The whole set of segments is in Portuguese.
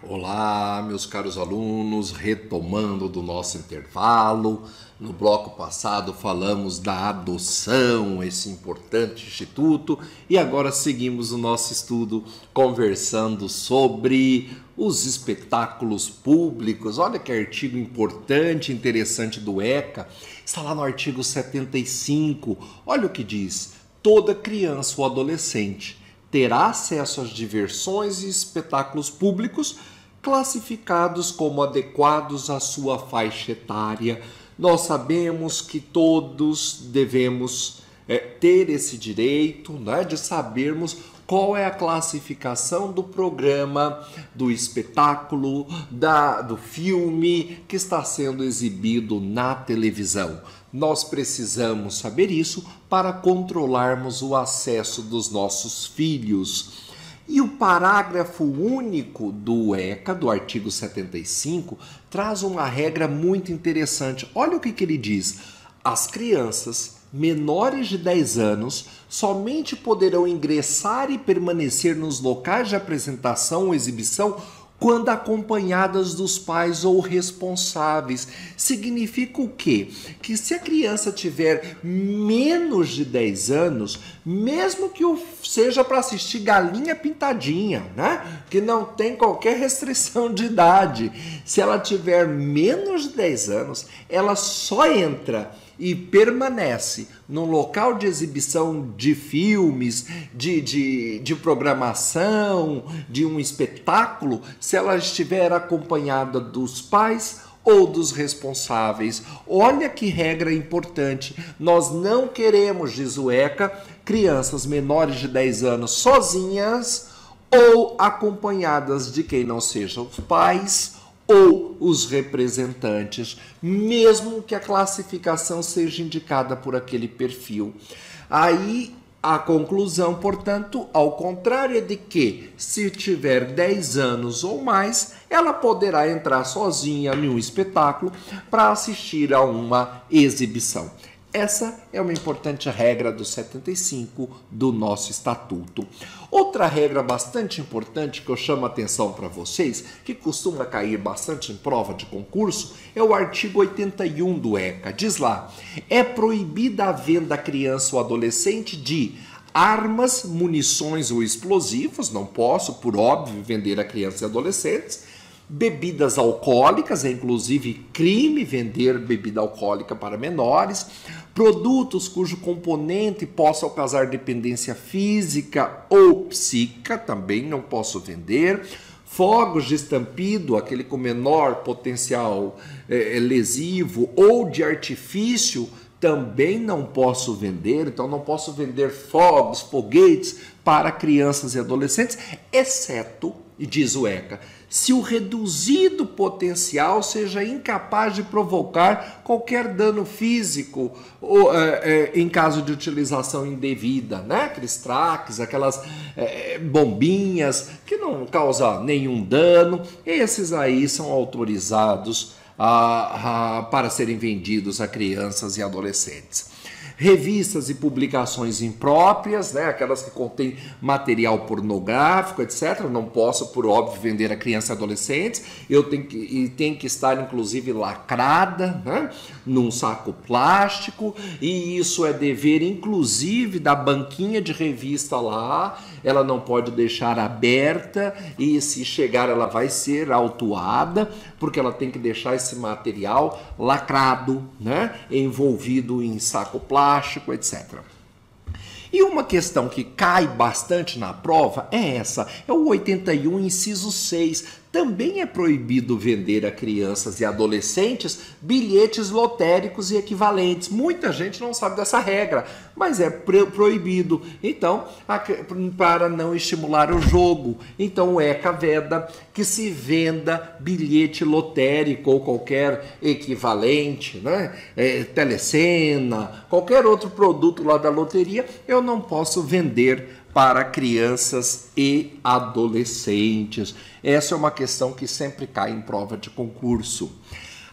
Olá, meus caros alunos, retomando do nosso intervalo. No bloco passado falamos da adoção, esse importante instituto, e agora seguimos o nosso estudo conversando sobre os espetáculos públicos. Olha que artigo importante, interessante do ECA. Está lá no artigo 75. Olha o que diz: toda criança ou adolescente terá acesso às diversões e espetáculos públicos classificados como adequados à sua faixa etária. Nós sabemos que todos devemos ter esse direito, né, de sabermos qual é a classificação do programa, do espetáculo, do filme que está sendo exibido na televisão. Nós precisamos saber isso para controlarmos o acesso dos nossos filhos. E o parágrafo único do ECA, do artigo 75, traz uma regra muito interessante. Olha o que ele diz: as crianças menores de 10 anos somente poderão ingressar e permanecer nos locais de apresentação ou exibição quando acompanhadas dos pais ou responsáveis. Significa o quê? Que se a criança tiver menos de 10 anos, mesmo que seja para assistir Galinha Pintadinha, né? Que não tem qualquer restrição de idade, se ela tiver menos de 10 anos, ela só entra e permanece num local de exibição de filmes, de programação, de um espetáculo, se ela estiver acompanhada dos pais ou dos responsáveis. Olha que regra importante. Nós não queremos, diz o ECA, crianças menores de 10 anos sozinhas ou acompanhadas de quem não sejam os pais ou os representantes, mesmo que a classificação seja indicada por aquele perfil. Aí a conclusão, portanto, ao contrário, é de que, se tiver 10 anos ou mais, ela poderá entrar sozinha em um espetáculo para assistir a uma exibição. Essa é uma importante regra do 75 do nosso estatuto. Outra regra bastante importante que eu chamo a atenção para vocês, que costuma cair bastante em prova de concurso, é o artigo 81 do ECA. Diz lá: é proibida a venda a criança ou adolescente de armas, munições ou explosivos, não posso, por óbvio, vender a crianças e adolescentes, bebidas alcoólicas, é inclusive crime vender bebida alcoólica para menores, produtos cujo componente possa causar dependência física ou psíquica, também não posso vender, fogos de estampido, aquele com menor potencial lesivo, ou de artifício, também não posso vender. Então não posso vender fogos, foguetes para crianças e adolescentes, exceto, e diz o ECA, se o reduzido potencial seja incapaz de provocar qualquer dano físico ou, em caso de utilização indevida, né? Aqueles traques, aquelas bombinhas que não causam nenhum dano, esses aí são autorizados para serem vendidos a crianças e adolescentes. Revistas e publicações impróprias, né, aquelas que contêm material pornográfico, etc. Não posso, por óbvio, vender a crianças e adolescentes. Tem que estar, inclusive, lacrada, né, num saco plástico. E isso é dever, inclusive, da banquinha de revista lá. Ela não pode deixar aberta e, se chegar, ela vai ser autuada, porque ela tem que deixar esse material lacrado, né, envolvido em saco plástico, etc. E uma questão que cai bastante na prova é essa, é o 81, inciso 6. Também é proibido vender a crianças e adolescentes bilhetes lotéricos e equivalentes. Muita gente não sabe dessa regra, mas é proibido. Então, para não estimular o jogo, então o ECA veda que se venda bilhete lotérico ou qualquer equivalente, né? Telecena, qualquer outro produto lá da loteria, eu não posso vender para crianças e adolescentes. Essa é uma questão que sempre cai em prova de concurso.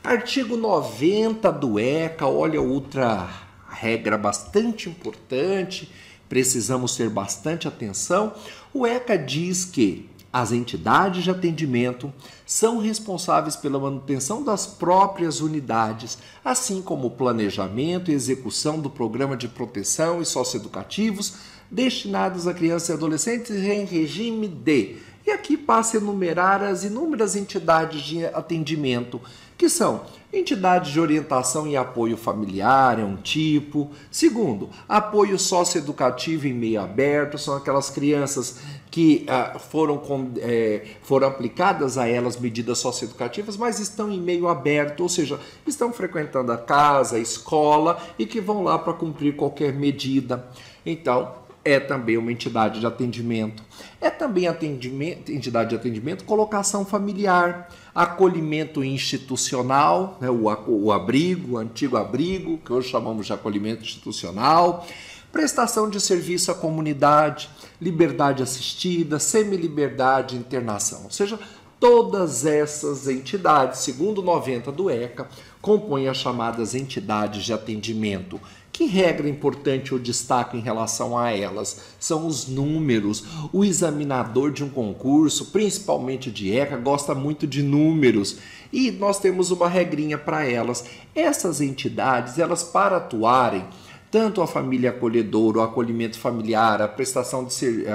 Artigo 90 do ECA, olha outra regra bastante importante, precisamos ter bastante atenção. O ECA diz que As entidades de atendimento são responsáveis pela manutenção das próprias unidades, assim como o planejamento e execução do programa de proteção e socioeducativos destinados a crianças e adolescentes em regime de... E aqui passa a enumerar as inúmeras entidades de atendimento, que são entidades de orientação e apoio familiar, é um tipo. Segundo, apoio socioeducativo em meio aberto, são aquelas crianças que foram aplicadas a elas medidas socioeducativas, mas estão em meio aberto, ou seja, estão frequentando a casa, a escola e que vão lá para cumprir qualquer medida. Então, é também uma entidade de atendimento. É também entidade de atendimento, colocação familiar, acolhimento institucional, né, o abrigo, o antigo abrigo, que hoje chamamos de acolhimento institucional, prestação de serviço à comunidade, liberdade assistida, semiliberdade, internação. Ou seja, todas essas entidades, segundo 90 do ECA, compõem as chamadas entidades de atendimento. Que regra importante eu destaco em relação a elas? São os números. O examinador de um concurso, principalmente de ECA, gosta muito de números. E nós temos uma regrinha para elas. Essas entidades, elas para atuarem, tanto a família acolhedora, o acolhimento familiar, a prestação de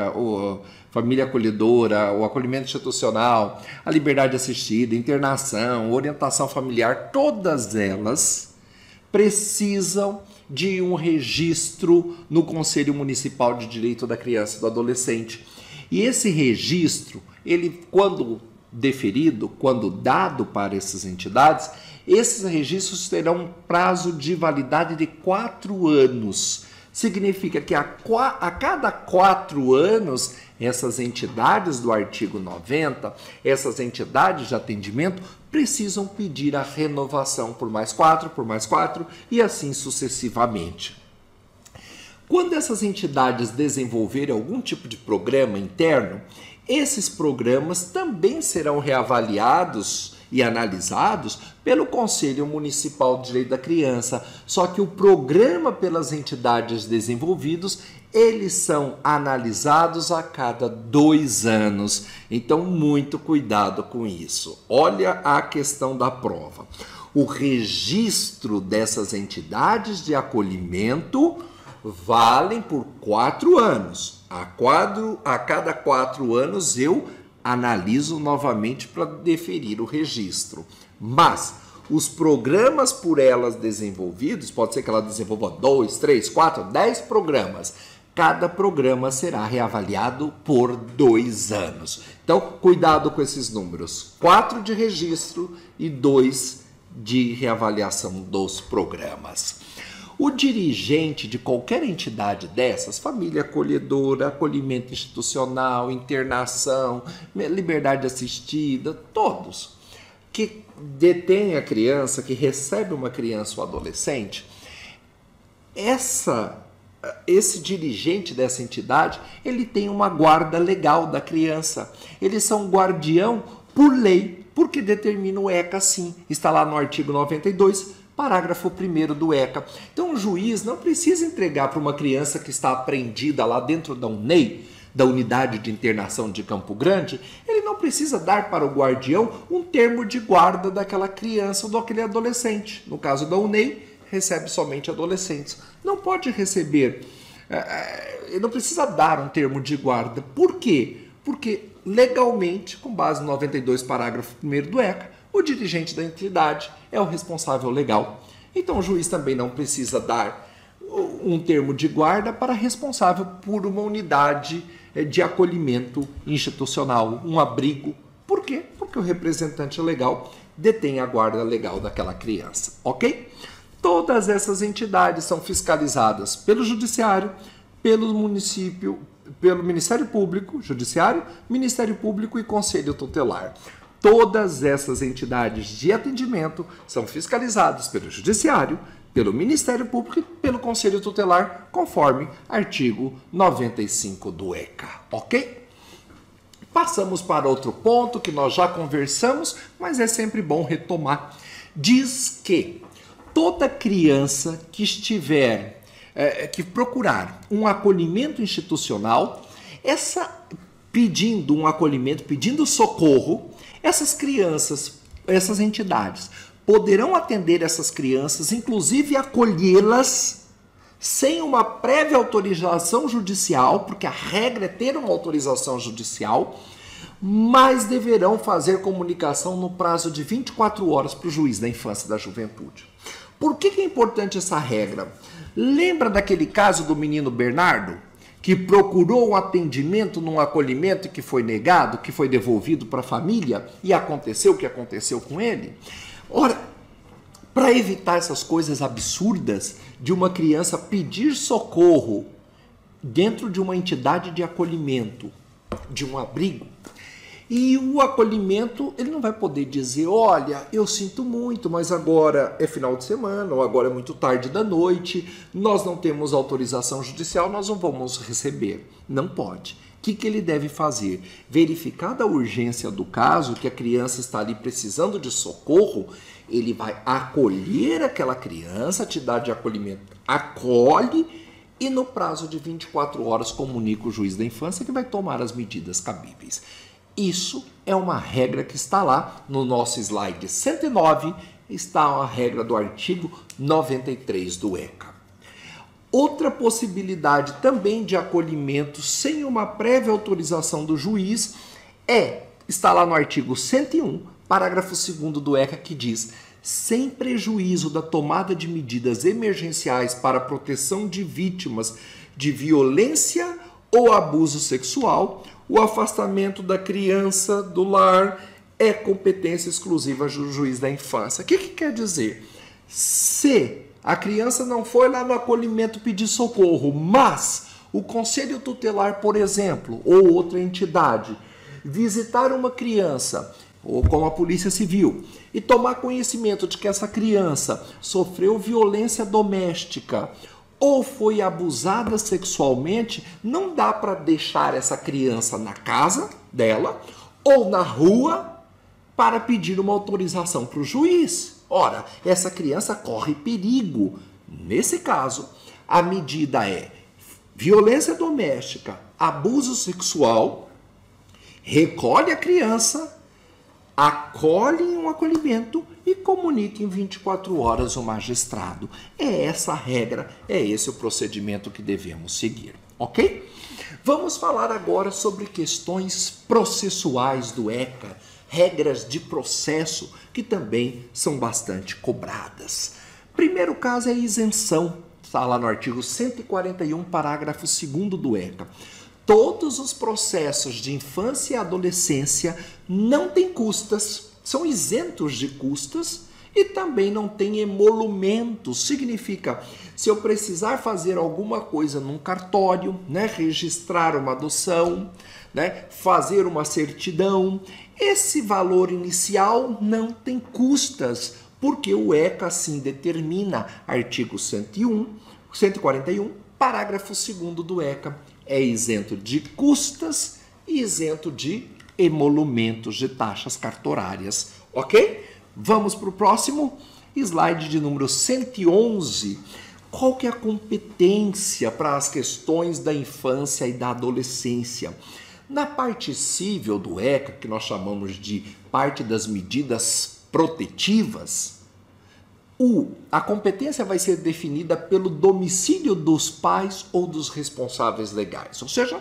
família acolhedora, o acolhimento institucional, a liberdade assistida, internação, orientação familiar, todas elas precisam de um registro no Conselho Municipal de Direito da Criança e do Adolescente. E esse registro, ele, quando deferido, quando dado para essas entidades, esses registros terão um prazo de validade de 4 anos. Significa que a cada 4 anos, essas entidades do artigo 90, essas entidades de atendimento, precisam pedir a renovação por mais 4 e assim sucessivamente. Quando essas entidades desenvolverem algum tipo de programa interno, esses programas também serão reavaliados e analisados pelo Conselho Municipal de Direito da Criança. Só que o programa pelas entidades desenvolvidos, eles são analisados a cada 2 anos. Então, muito cuidado com isso. Olha a questão da prova. O registro dessas entidades de acolhimento valem por 4 anos. A cada 4 anos eu analiso novamente para deferir o registro. Mas os programas por elas desenvolvidos, pode ser que ela desenvolva 2, 3, 4, 10 programas. Cada programa será reavaliado por 2 anos. Então, cuidado com esses números. 4 de registro e 2 de reavaliação dos programas. O dirigente de qualquer entidade dessas, família acolhedora, acolhimento institucional, internação, liberdade assistida, todos que detêm a criança, que recebe uma criança ou adolescente, esse dirigente dessa entidade, ele tem uma guarda legal da criança. Eles são guardião por lei, porque determina o ECA assim. Está lá no artigo 92, parágrafo 1º do ECA. Então o juiz não precisa entregar para uma criança que está apreendida lá dentro da UNEI, da Unidade de Internação de Campo Grande, ele não precisa dar para o guardião um termo de guarda daquela criança ou daquele adolescente. No caso da UNEI, recebe somente adolescentes. Não pode receber, ele não precisa dar um termo de guarda. Por quê? Porque legalmente, com base no 92, parágrafo 1º do ECA, o dirigente da entidade é o responsável legal. Então o juiz também não precisa dar um termo de guarda para responsável por uma unidade de acolhimento institucional, um abrigo. Por quê? Porque o representante legal detém a guarda legal daquela criança, ok? Todas essas entidades são fiscalizadas pelo Judiciário, pelo município, pelo Ministério Público, Judiciário, Ministério Público e Conselho Tutelar. Todas essas entidades de atendimento são fiscalizadas pelo Judiciário, pelo Ministério Público e pelo Conselho Tutelar, conforme artigo 95 do ECA, ok? Passamos para outro ponto que nós já conversamos, mas é sempre bom retomar. Diz que toda criança que que procurar um acolhimento institucional, pedindo um acolhimento, pedindo socorro, essas crianças, essas entidades, poderão atender essas crianças, inclusive acolhê-las sem uma prévia autorização judicial, porque a regra é ter uma autorização judicial, mas deverão fazer comunicação no prazo de 24 horas para o juiz da infância e da juventude. Por que é importante essa regra? Lembra daquele caso do menino Bernardo, que procurou um atendimento num acolhimento que foi negado, que foi devolvido para a família, e aconteceu o que aconteceu com ele? Ora, para evitar essas coisas absurdas de uma criança pedir socorro dentro de uma entidade de acolhimento, de um abrigo, e o acolhimento, ele não vai poder dizer, olha, eu sinto muito, mas agora é final de semana, ou agora é muito tarde da noite, nós não temos autorização judicial, nós não vamos receber. Não pode. O que ele deve fazer? Verificada a urgência do caso, que a criança está ali precisando de socorro, ele vai acolher aquela criança, a entidade de acolhimento acolhe, e no prazo de 24 horas comunica o juiz da infância que vai tomar as medidas cabíveis. Isso é uma regra que está lá no nosso slide 109, está a regra do artigo 93 do ECA. Outra possibilidade também de acolhimento sem uma prévia autorização do juiz está lá no artigo 101, parágrafo 2º do ECA, que diz: sem prejuízo da tomada de medidas emergenciais para a proteção de vítimas de violência ou abuso sexual, o afastamento da criança do lar é competência exclusiva do juiz da infância. O que quer dizer? Se a criança não foi lá no acolhimento pedir socorro, mas o conselho tutelar, por exemplo, ou outra entidade, visitar uma criança, ou como a polícia civil, e tomar conhecimento de que essa criança sofreu violência doméstica ou foi abusada sexualmente, não dá para deixar essa criança na casa dela ou na rua para pedir uma autorização para o juiz. Ora, essa criança corre perigo. Nesse caso, a medida é violência doméstica, abuso sexual, recolhe a criança, acolhe em um acolhimento e comunica em 24 horas o magistrado. É essa a regra, é esse o procedimento que devemos seguir, ok? Vamos falar agora sobre questões processuais do ECA, regras de processo que também são bastante cobradas. Primeiro caso é a isenção, está lá no artigo 141, parágrafo 2º do ECA. Todos os processos de infância e adolescência não têm custas, são isentos de custas e também não têm emolumentos. Significa, se eu precisar fazer alguma coisa num cartório, registrar uma adoção, fazer uma certidão, esse valor inicial não tem custas, porque o ECA assim determina, artigo 141, parágrafo 2º do ECA. É isento de custas e isento de emolumentos de taxas cartorárias, ok? Vamos para o próximo slide de número 111. Qual que é a competência para as questões da infância e da adolescência? Na parte cível do ECA, que nós chamamos de parte das medidas protetivas, a competência vai ser definida pelo domicílio dos pais ou dos responsáveis legais. Ou seja,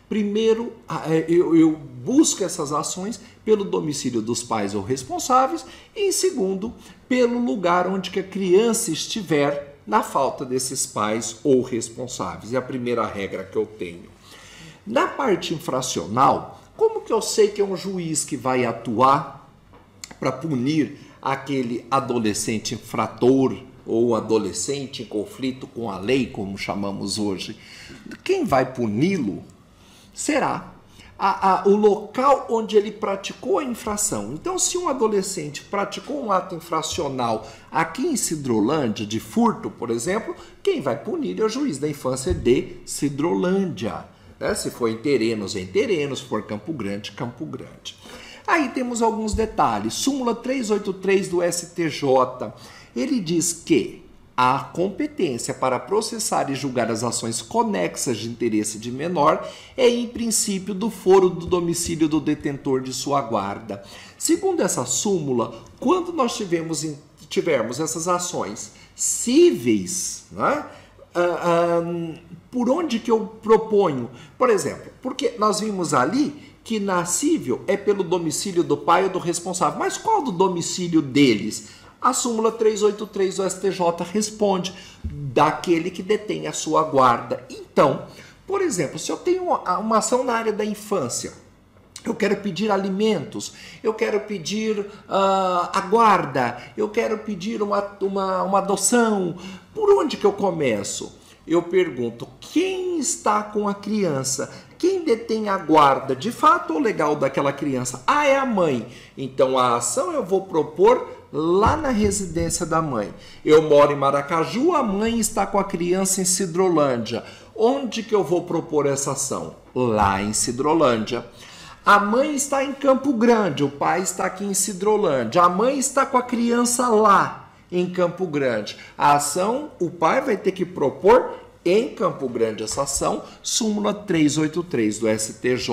primeiro eu busco essas ações pelo domicílio dos pais ou responsáveis e, em segundo, pelo lugar onde que a criança estiver na falta desses pais ou responsáveis. É a primeira regra que eu tenho. Na parte infracional, como que eu sei que é um juiz que vai atuar para punir aquele adolescente infrator ou adolescente em conflito com a lei, como chamamos hoje? Quem vai puni-lo será o local onde ele praticou a infração. Então, se um adolescente praticou um ato infracional aqui em Sidrolândia, de furto, por exemplo, quem vai punir é o juiz da infância de Sidrolândia. Se for em Terenos, se for Campo Grande, Campo Grande. Aí temos alguns detalhes. Súmula 383 do STJ, ele diz que a competência para processar e julgar as ações conexas de interesse de menor é, em princípio, do foro do domicílio do detentor de sua guarda. Segundo essa súmula, quando nós tivermos essas ações cíveis, né, por onde que eu proponho? Por exemplo, porque nós vimos ali que na cível é pelo domicílio do pai ou do responsável. Mas qual do domicílio deles? A súmula 383 do STJ responde: daquele que detém a sua guarda. Então, por exemplo, se eu tenho uma ação na área da infância, eu quero pedir alimentos, eu quero pedir a guarda, eu quero pedir uma adoção. Por onde que eu começo? Eu pergunto: quem está com a criança? Quem detém a guarda de fato ou legal daquela criança? Ah, é a mãe. Então a ação eu vou propor lá na residência da mãe. Eu moro em Maracaju, a mãe está com a criança em Sidrolândia. Onde que eu vou propor essa ação? Lá em Sidrolândia. A mãe está em Campo Grande, o pai está aqui em Sidrolândia. A mãe está com a criança lá em Campo Grande. A ação, o pai vai ter que propor em Campo Grande essa ação, súmula 383 do STJ.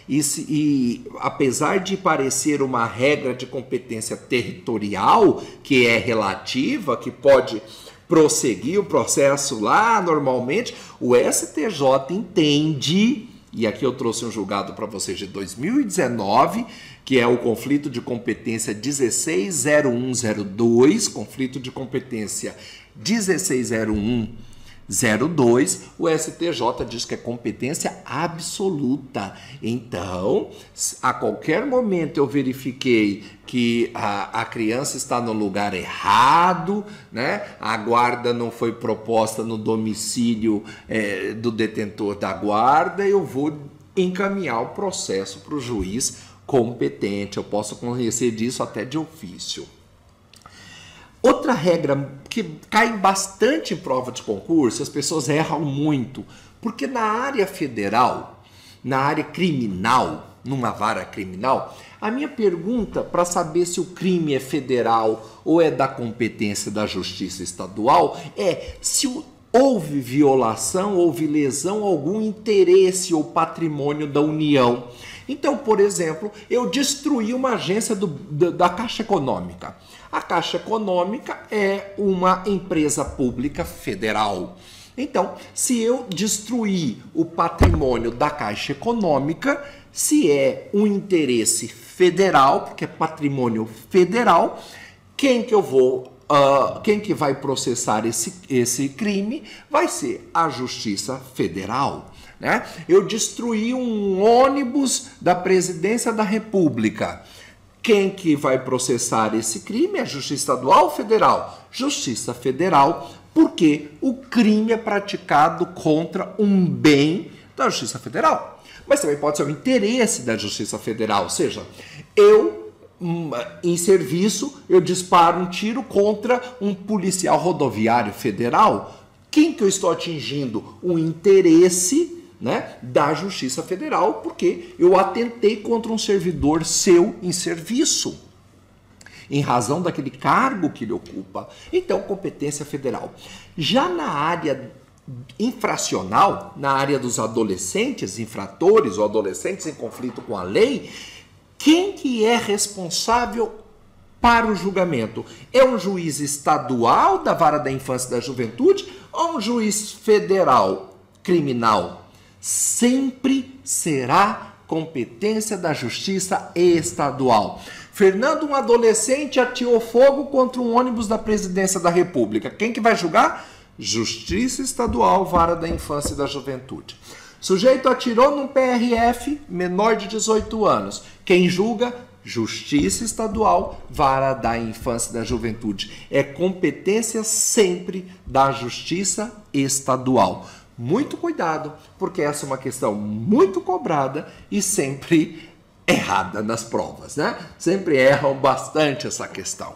E apesar de parecer uma regra de competência territorial, que é relativa, que pode prosseguir o processo lá normalmente, o STJ entende, e aqui eu trouxe um julgado para vocês de 2019, que é o conflito de competência 160102, conflito de competência 160102, o STJ diz que é competência absoluta. Então, a qualquer momento eu verifiquei que a criança está no lugar errado, né? A guarda não foi proposta no domicílio do detentor da guarda, eu vou encaminhar o processo para o juiz competente. Eu posso conhecer disso até de ofício. Outra regra que cai bastante em prova de concurso, as pessoas erram muito, porque na área federal, na área criminal, numa vara criminal, a minha pergunta para saber se o crime é federal ou é da competência da justiça estadual é se houve violação, houve lesão, algum interesse ou patrimônio da União. Então, por exemplo, eu destruí uma agência da Caixa Econômica. A Caixa Econômica é uma empresa pública federal. Então, se eu destruir o patrimônio da Caixa Econômica, se é um interesse federal, porque é patrimônio federal, quem que vai processar esse crime vai ser a Justiça Federal, né? Eu destruí um ônibus da Presidência da República. Quem que vai processar esse crime é a Justiça Estadual ou Federal? Justiça Federal, porque o crime é praticado contra um bem da Justiça Federal. Mas também pode ser o interesse da Justiça Federal, ou seja, em serviço, eu disparo um tiro contra um policial rodoviário federal. Quem que eu estou atingindo? O interesse, né, da Justiça Federal, porque eu atentei contra um servidor seu em serviço, em razão daquele cargo que ele ocupa. Então, competência federal. Já na área infracional, na área dos adolescentes infratores ou adolescentes em conflito com a lei, quem que é responsável para o julgamento? É um juiz estadual da Vara da Infância e da Juventude ou um juiz federal criminal? Sempre será competência da Justiça Estadual. Fernando, um adolescente ateou fogo contra um ônibus da Presidência da República. Quem que vai julgar? Justiça Estadual, Vara da Infância e da Juventude. Sujeito atirou num PRF menor de 18 anos. Quem julga? Justiça Estadual, Vara da Infância e da Juventude. É competência sempre da Justiça Estadual. Muito cuidado, porque essa é uma questão muito cobrada e sempre errada nas provas, né? Sempre erram bastante essa questão.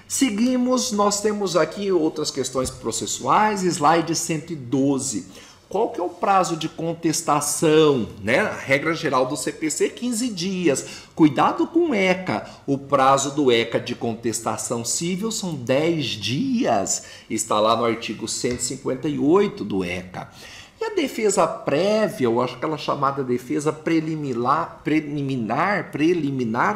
Seguimos, nós temos aqui outras questões processuais, slide 112. qual que é o prazo de contestação, né? A regra geral do CPC é 15 dias. Cuidado com o ECA. O prazo do ECA de contestação civil são 10 dias. Está lá no artigo 158 do ECA. E a defesa prévia, ou aquela chamada defesa preliminar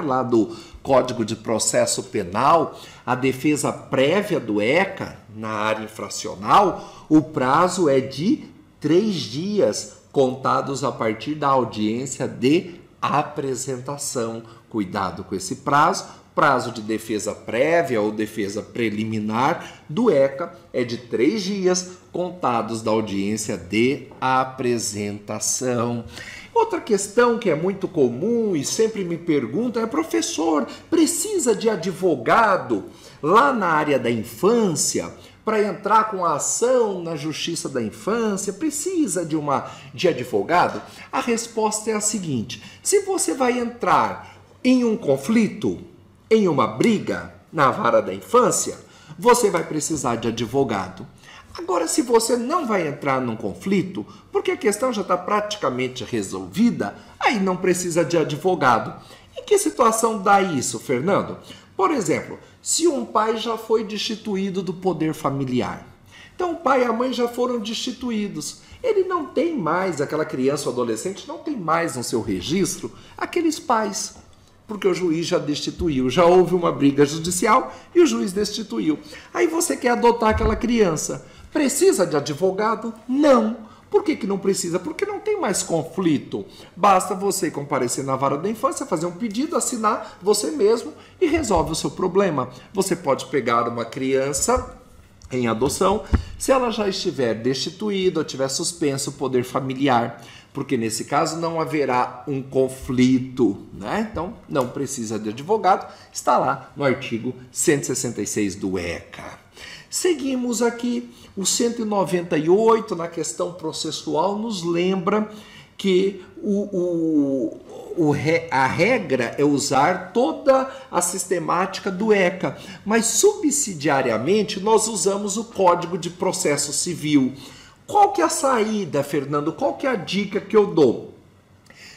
lá do Código de Processo Penal, a defesa prévia do ECA na área infracional, o prazo é de 3 dias, contados a partir da audiência de apresentação. Cuidado com esse prazo. Prazo de defesa prévia ou defesa preliminar do ECA é de 3 dias, contados da audiência de apresentação. Outra questão que é muito comum e sempre me perguntam é: professor, precisa de advogado lá na área da infância para entrar com a ação na Justiça da Infância? Precisa de advogado? A resposta é a seguinte: se você vai entrar em um conflito, em uma briga na vara da infância, você vai precisar de advogado. Agora, se você não vai entrar num conflito, porque a questão já está praticamente resolvida, aí não precisa de advogado. Em que situação dá isso, Fernando? Por exemplo, se um pai já foi destituído do poder familiar. Então, o pai e a mãe já foram destituídos. Ele não tem mais, aquela criança ou adolescente, não tem mais no seu registro aqueles pais, porque o juiz já destituiu, já houve uma briga judicial e o juiz destituiu. Aí você quer adotar aquela criança. Precisa de advogado? Não. Por que não precisa? Porque não tem mais conflito. Basta você comparecer na vara da infância, fazer um pedido, assinar você mesmo e resolve o seu problema. Você pode pegar uma criança em adoção, se ela já estiver destituída ou tiver suspenso o poder familiar, porque nesse caso não haverá um conflito, né? Então não precisa de advogado, está lá no artigo 166 do ECA. Seguimos aqui, o 198 na questão processual nos lembra que a regra é usar toda a sistemática do ECA, mas subsidiariamente nós usamos o Código de Processo Civil. Qual que é a saída, Fernando? Qual que é a dica que eu dou?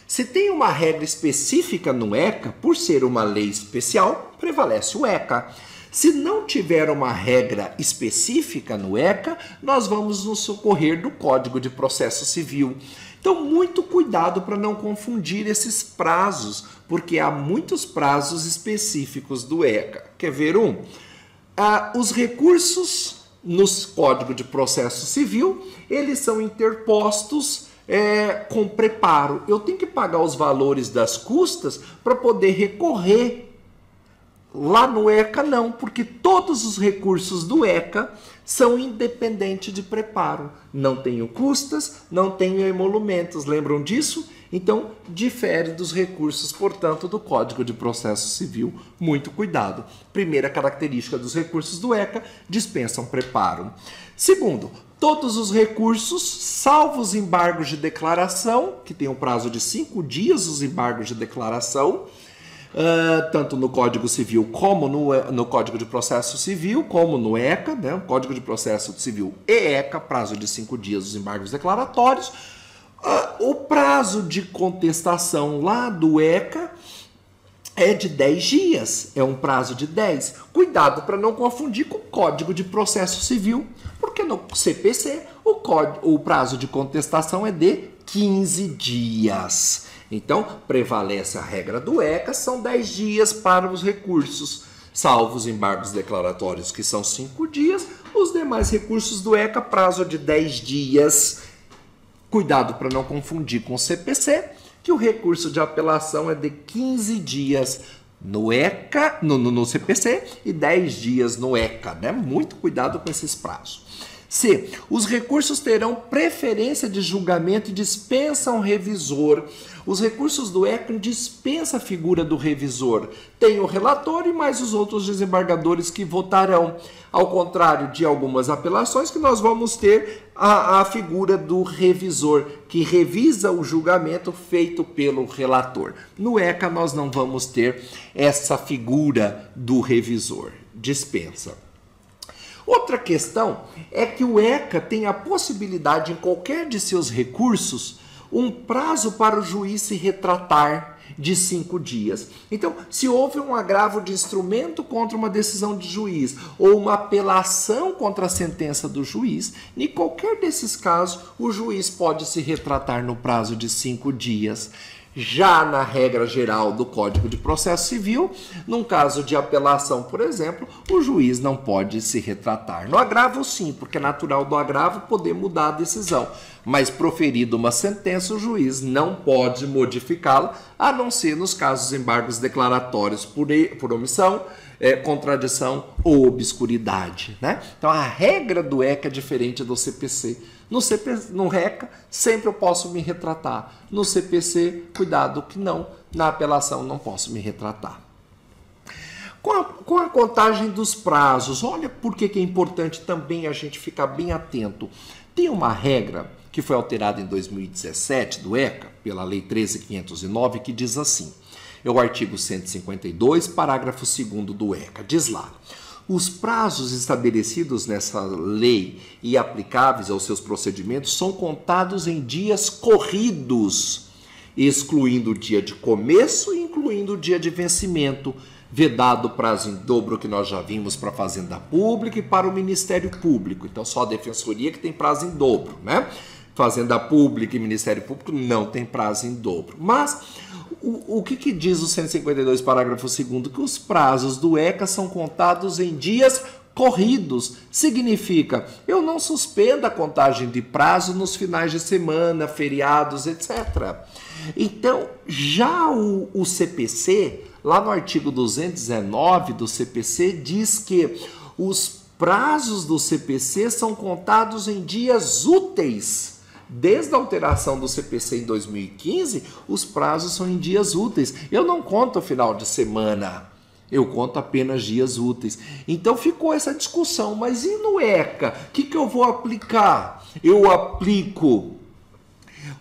Se tem uma regra específica no ECA, por ser uma lei especial, prevalece o ECA. Se não tiver uma regra específica no ECA, nós vamos nos socorrer do Código de Processo Civil. Então, muito cuidado para não confundir esses prazos, porque há muitos prazos específicos do ECA. Quer ver um? Os recursos no Código de Processo Civil, eles são interpostos com preparo. Eu tenho que pagar os valores das custas para poder recorrer. Lá no ECA não, porque todos os recursos do ECA são independentes de preparo. Não tenho custas, não tenho emolumentos. Lembram disso? Então, difere dos recursos, portanto, do Código de Processo Civil. Muito cuidado. Primeira característica dos recursos do ECA, dispensam preparo. Segundo, todos os recursos, salvo os embargos de declaração, que tem um prazo de 5 dias, os embargos de declaração, tanto no Código Civil como no Código de Processo Civil, como no ECA, né? O Código de Processo Civil e ECA, prazo de 5 dias os embargos declaratórios. O prazo de contestação lá do ECA é de 10 dias, é um prazo de 10. Cuidado para não confundir com o Código de Processo Civil, porque no CPC o prazo de contestação é de 15 dias. Então, prevalece a regra do ECA, são 10 dias para os recursos, salvo os embargos declaratórios, que são 5 dias, os demais recursos do ECA, prazo de 10 dias. Cuidado para não confundir com o CPC, que o recurso de apelação é de 15 dias no ECA, no CPC e 10 dias no ECA, né? Muito cuidado com esses prazos. C. Os recursos terão preferência de julgamento e dispensam revisor. Os recursos do ECA dispensam a figura do revisor. Tem o relator e mais os outros desembargadores que votarão. Ao contrário de algumas apelações, que nós vamos ter a figura do revisor, que revisa o julgamento feito pelo relator. No ECA nós não vamos ter essa figura do revisor. Dispensa. Outra questão é que o ECA tem a possibilidade, em qualquer de seus recursos, um prazo para o juiz se retratar de 5 dias. Então, se houve um agravo de instrumento contra uma decisão de juiz ou uma apelação contra a sentença do juiz, em qualquer desses casos, o juiz pode se retratar no prazo de 5 dias. Já na regra geral do Código de Processo Civil, num caso de apelação, por exemplo, o juiz não pode se retratar. No agravo, sim, porque é natural do agravo poder mudar a decisão. Mas proferida uma sentença, o juiz não pode modificá-la, a não ser nos casos de embargos declaratórios por omissão, contradição ou obscuridade, né? Então a regra do ECA é diferente do CPC. No RECA, sempre eu posso me retratar. No CPC, cuidado que não. Na apelação, não posso me retratar. Com a contagem dos prazos, olha por que é importante também a gente ficar bem atento. Tem uma regra que foi alterada em 2017 do ECA, pela Lei 13.509, que diz assim, é o artigo 152, parágrafo 2º do ECA, diz lá: os prazos estabelecidos nessa lei e aplicáveis aos seus procedimentos são contados em dias corridos, excluindo o dia de começo e incluindo o dia de vencimento, vedado o prazo em dobro que nós já vimos para a Fazenda Pública e para o Ministério Público. Então, só a Defensoria que tem prazo em dobro, né? Fazenda Pública e Ministério Público não tem prazo em dobro. Mas o que diz o 152, parágrafo 2º? Que os prazos do ECA são contados em dias corridos. Significa, eu não suspendo a contagem de prazo nos finais de semana, feriados, etc. Então, já o CPC, lá no artigo 219 do CPC, diz que os prazos do CPC são contados em dias úteis. Desde a alteração do CPC em 2015, os prazos são em dias úteis. Eu não conto o final de semana, eu conto apenas dias úteis. Então ficou essa discussão, mas e no ECA? O que eu vou aplicar? Eu aplico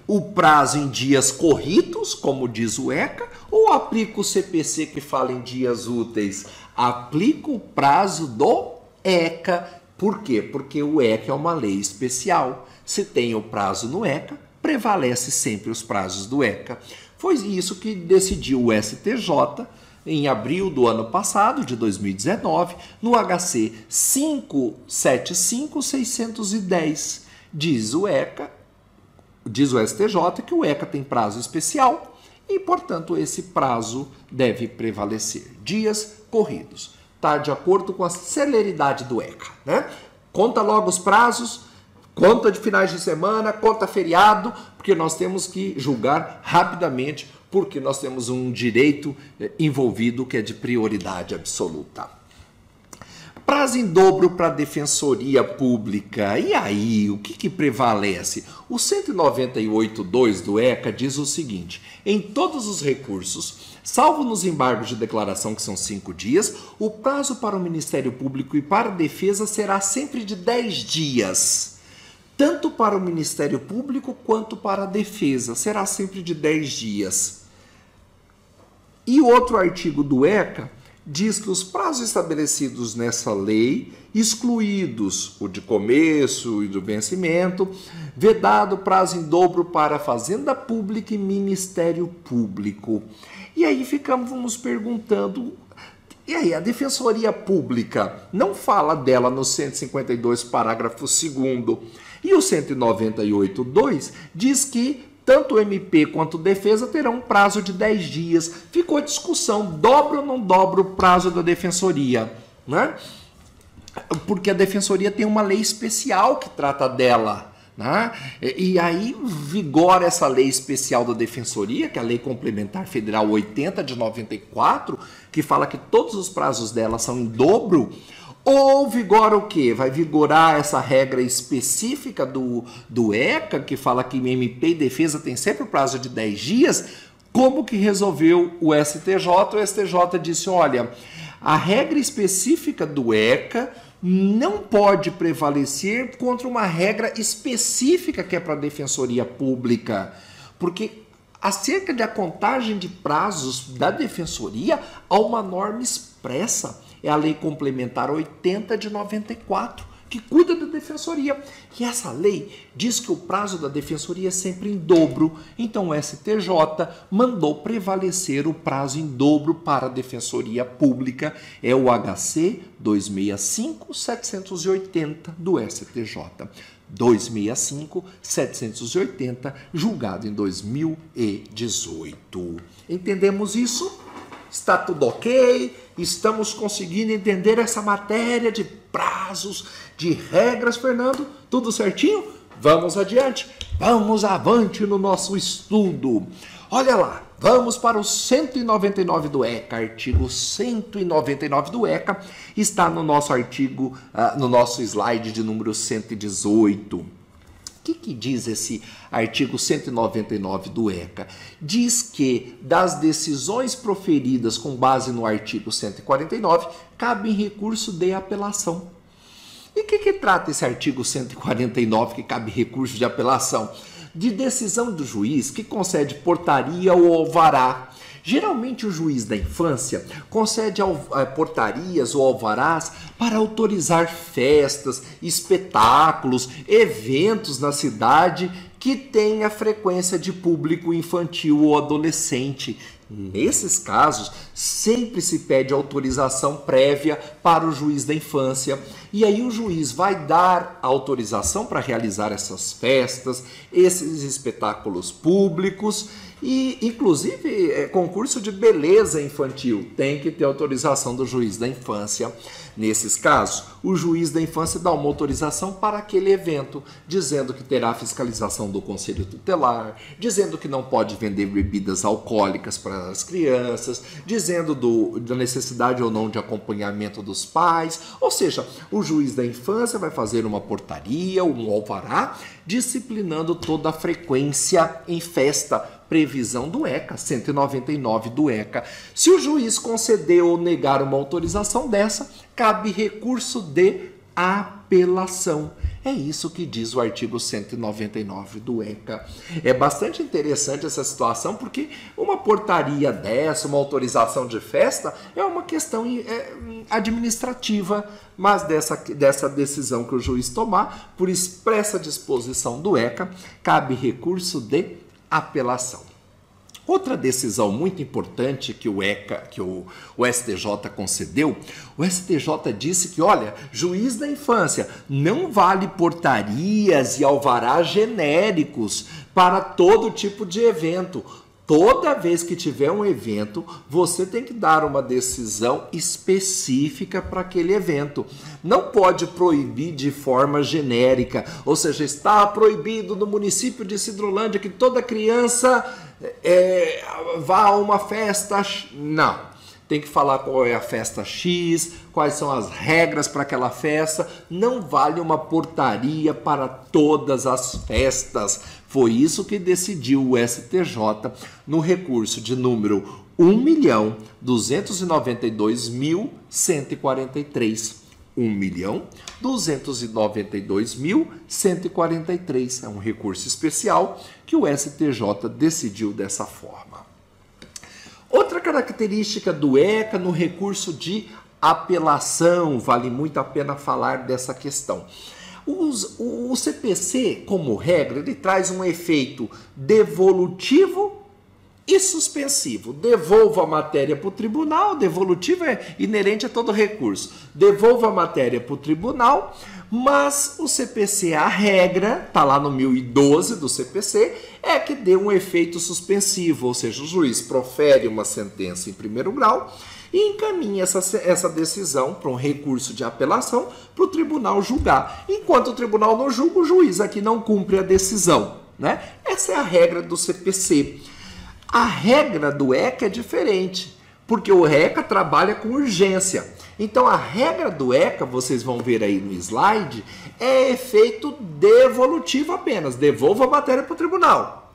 o prazo em dias corridos, como diz o ECA, ou aplico o CPC que fala em dias úteis? Aplico o prazo do ECA. Por quê? Porque o ECA é uma lei especial. Se tem o prazo no ECA, prevalece sempre os prazos do ECA. Foi isso que decidiu o STJ em abril do ano passado, de 2019, no HC 575-610. Diz o STJ que o ECA tem prazo especial e, portanto, esse prazo deve prevalecer. Dias corridos. Está de acordo com a celeridade do ECA, né? Conta logo os prazos, conta de finais de semana, conta feriado, porque nós temos que julgar rapidamente, porque nós temos um direito envolvido que é de prioridade absoluta. Prazo em dobro para a Defensoria Pública. E aí, o que prevalece? O 198.2 do ECA diz o seguinte: em todos os recursos, salvo nos embargos de declaração, que são 5 dias, o prazo para o Ministério Público e para a Defesa será sempre de 10 dias. Tanto para o Ministério Público quanto para a Defesa. Será sempre de 10 dias. E outro artigo do ECA diz que os prazos estabelecidos nessa lei, excluídos o de começo e do vencimento, vedado prazo em dobro para a Fazenda Pública e Ministério Público. E aí ficamos nos perguntando, e aí a Defensoria Pública não fala dela no 152, parágrafo 2º, e o 198.2 diz que tanto o MP quanto a Defesa terão um prazo de 10 dias. Ficou a discussão, dobra ou não dobra o prazo da Defensoria, né? Porque a Defensoria tem uma lei especial que trata dela, né? E aí vigora essa lei especial da Defensoria, que é a Lei Complementar Federal 80 de 94, que fala que todos os prazos dela são em dobro. Ou vigora o quê? Vai vigorar essa regra específica do ECA, que fala que MP e Defesa tem sempre o prazo de 10 dias? Como que resolveu o STJ? O STJ disse, olha, a regra específica do ECA não pode prevalecer contra uma regra específica que é para a Defensoria Pública, porque acerca da contagem de prazos da Defensoria há uma norma expressa. é a Lei Complementar 80 de 94, que cuida da defensoria. E essa lei diz que o prazo da defensoria é sempre em dobro. Então o STJ mandou prevalecer o prazo em dobro para a defensoria pública. É o HC 265-780 do STJ. 265-780, julgado em 2018. Entendemos isso? Está tudo ok? Estamos conseguindo entender essa matéria de prazos, de regras, Fernando? Tudo certinho? Vamos adiante. Vamos avante no nosso estudo. Olha lá, vamos para o 199 do ECA. Artigo 199 do ECA está no nosso artigo, no nosso slide de número 118. O que diz esse artigo 199 do ECA? Diz que das decisões proferidas com base no artigo 149, cabe recurso de apelação. E o que trata esse artigo 149 que cabe recurso de apelação? De decisão do juiz que concede portaria ou alvará. Geralmente o juiz da infância concede portarias ou alvarás para autorizar festas, espetáculos, eventos na cidade que tenha frequência de público infantil ou adolescente. Nesses casos, sempre se pede autorização prévia para o juiz da infância. E aí o juiz vai dar autorização para realizar essas festas, esses espetáculos públicos e, inclusive, concurso de beleza infantil. Tem que ter autorização do juiz da infância. Nesses casos, o juiz da infância dá uma autorização para aquele evento, dizendo que terá fiscalização do conselho tutelar, dizendo que não pode vender bebidas alcoólicas para as crianças, dizendo da necessidade ou não de acompanhamento dos pais. Ou seja, o juiz da infância vai fazer uma portaria, um alvará, disciplinando toda a frequência em festa, previsão do ECA, 199 do ECA. Se o juiz conceder ou negar uma autorização dessa, cabe recurso de apelação. É isso que diz o artigo 199 do ECA. É bastante interessante essa situação, porque uma portaria dessa, uma autorização de festa, é uma questão administrativa, mas dessa decisão que o juiz tomar, por expressa disposição do ECA, cabe recurso de apelação. Outra decisão muito importante que o STJ concedeu, o STJ disse que, olha, juiz da infância, não vale portarias e alvarás genéricos para todo tipo de evento. Toda vez que tiver um evento, você tem que dar uma decisão específica para aquele evento. Não pode proibir de forma genérica, ou seja, está proibido no município de Sidrolândia que toda criança vá a uma festa. Não. Tem que falar qual é a festa X, quais são as regras para aquela festa. Não vale uma portaria para todas as festas. Foi isso que decidiu o STJ no recurso de número 1.292.143. 1.292.143. É um recurso especial que o STJ decidiu dessa forma. Outra característica do ECA no recurso de apelação, vale muito a pena falar dessa questão. O CPC, como regra, ele traz um efeito devolutivo e suspensivo. Devolva a matéria para o tribunal, devolutivo é inerente a todo recurso. Devolva a matéria para o tribunal, mas o CPC, a regra, está lá no 1012 do CPC, é que dê um efeito suspensivo, ou seja, o juiz profere uma sentença em primeiro grau e encaminha essa decisão para um recurso de apelação para o tribunal julgar. Enquanto o tribunal não julga, o juiz aqui não cumpre a decisão, né? Essa é a regra do CPC. A regra do ECA é diferente, porque o ECA trabalha com urgência. Então, a regra do ECA, vocês vão ver aí no slide, é efeito devolutivo apenas. Devolva a matéria para o tribunal,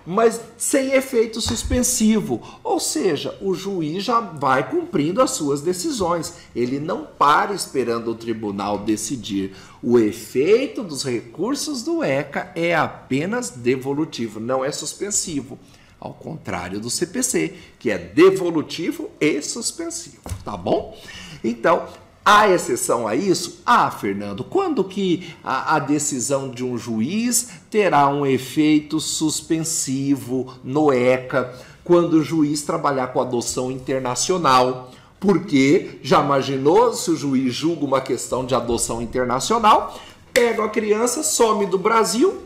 mas sem efeito suspensivo. Ou seja, o juiz já vai cumprindo as suas decisões. Ele não para esperando o tribunal decidir. O efeito dos recursos do ECA é apenas devolutivo, não é suspensivo. Ao contrário do CPC, que é devolutivo e suspensivo, tá bom? Então, há exceção a isso? Ah, Fernando, quando que a decisão de um juiz terá um efeito suspensivo no ECA, quando o juiz trabalhar com adoção internacional? Porque já imaginou se o juiz julga uma questão de adoção internacional, pega a criança, some do Brasil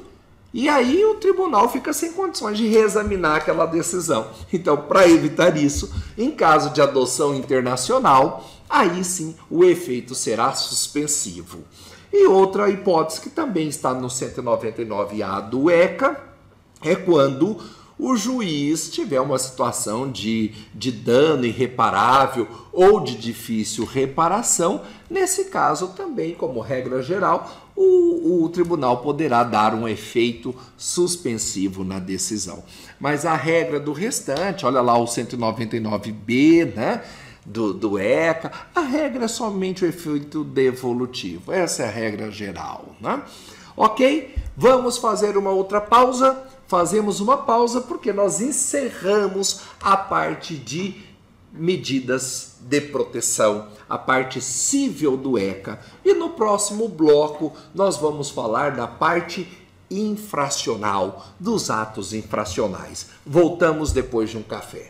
e aí o tribunal fica sem condições de reexaminar aquela decisão. Então, para evitar isso, em caso de adoção internacional, aí sim o efeito será suspensivo. E outra hipótese que também está no 199A do ECA é quando o juiz tiver uma situação de dano irreparável ou de difícil reparação. Nesse caso também, como regra geral, o tribunal poderá dar um efeito suspensivo na decisão. Mas a regra do restante, olha lá o 199B, né? Do ECA, a regra é somente o efeito devolutivo. Essa é a regra geral, né? Ok? Vamos fazer uma outra pausa. Fazemos uma pausa porque nós encerramos a parte de medidas de proteção, a parte civil do ECA. E no próximo bloco nós vamos falar da parte infracional, dos atos infracionais. Voltamos depois de um café.